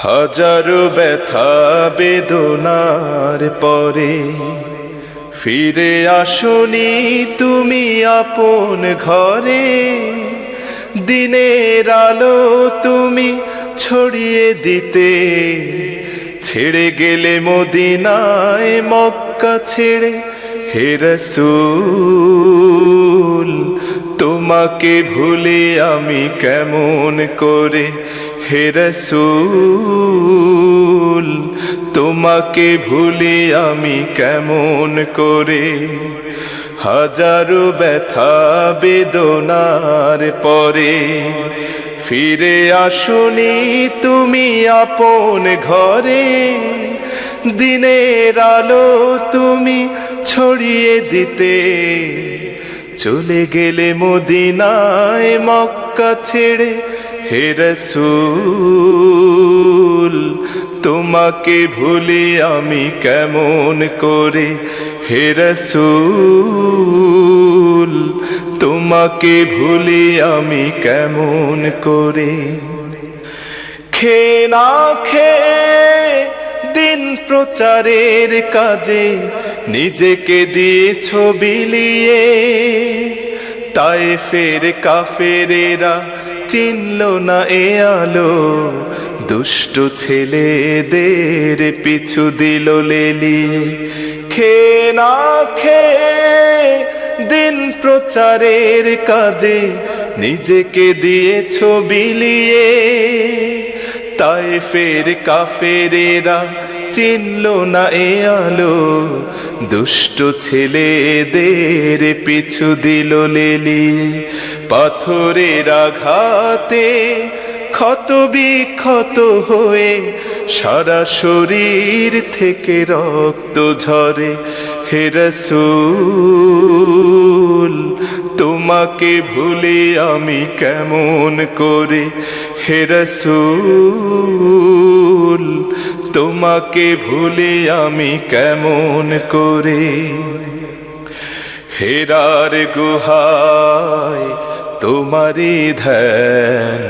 হাজারো ব্যথা বেদনার পরে ফিরে আসনি তুমি আপন ঘরে। দিনের আলো তুমি ছড়িয়ে দিতে, ছেড়ে গেলে মদিনায় মক্কা ছেড়ে। হে রাসূল তোমাকে ভুলে আমি কেমন করে, হে রাসূল তোমাকে ভুলে আমি কেমন করে। হাজারো ব্যথা বেদনার পরে ফিরে আসনি তুমি আপন ঘরে। দিনের আলো তুমি ছড়িয়ে দিতে, চলে গেলে মদিনায় মক্কা ছেড়ে। হে রাসূল তোমাকে ভুলি আমি কেমন করে, হে রাসূল তোমাকে ভুলি আমি কেমন করে। খেয়ে না খেয়ে দিন প্রচারের কাজে নিজেকে দিয়েছ বিলিয়ে। তায়েফের কাফেরেরা চিনল না এ আলো, দুষ্ট ছেলেদের পিছু দিল লেলিয়ে। খেয়ে না খেয়ে দিন প্রচারের কাজে নিজেকে দিয়েছ বিলিয়ে। তায়েফের কাফেরেরা চিনল না এ আলো, দুষ্ট ছেলেদের পিছু দিল লেলিয়ে। পাথরের আঘাতে ক্ষত বিক্ষত হয়ে সারা শরীর থেকে রক্ত ঝরে। হে রাসূল তোমাকে ভুলে আমি কেমন করে, হে রাসূল তোমাকে ভুলে আমি কেমন করে। হেরার গুহায় তোমারই ধ্যান,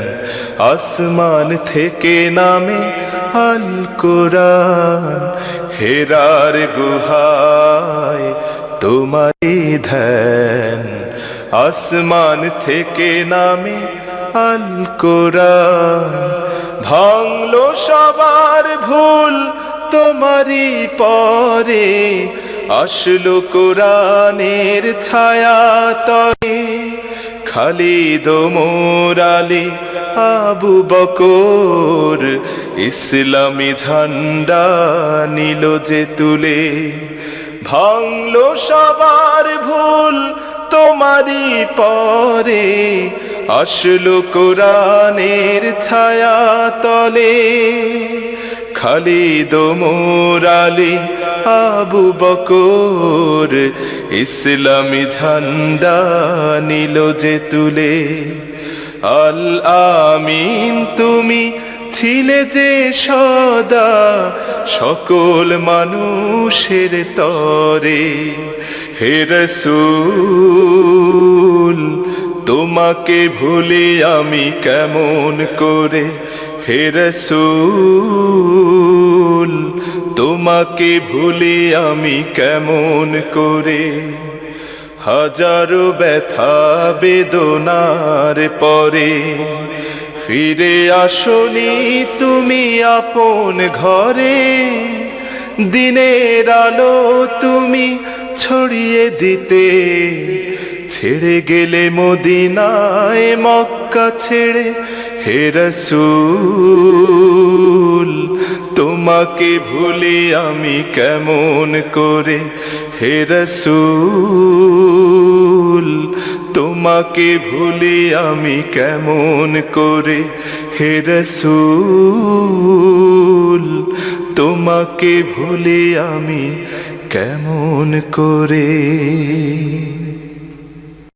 আসমান থেকে নামে আল কোরআন। হেরার গুহায় তোমারই ধ্যান, আসমান থেকে নামে আল কোরআন। ভাঙলো সবার ভুল তোমারই পরে, আসলো কোরআনের ছায়া তরে। খালিদ ওমর আলী আবু বকর ইসলামী ঝান্ডা নিল যে তুলে। ভাঙলো সবার ভুল তোমারই পরে, আসলো কোরআনের ছায়া তলে। খালিদ ওমর আলী আবু বকর ইসলামী ঝান্ডা নিল যে তুলে। আল আমিন তুমি ছিলে যে সদা সকল মানুষের তরে। হে রাসূল তোমাকে ভুলি আমি কেমন করে, হে রাসূল তোমাকে ভুলি আমি কেমন করে। হাজারো ব্যথা বেদনার পরে ফিরে আসনি তুমি আপন ঘরে। দিনের আলো তুমি ছড়িয়ে দিতে, ছেড়ে গেলে মদিনায় মক্কা ছেড়ে। হে রাসূল তোমাকে ভুলি আমি কেমন করে, হে রাসূল তোমাকে ভুলি আমি কেমন করে। হে রাসূল তোমাকে ভুলি আমি কেমন করে।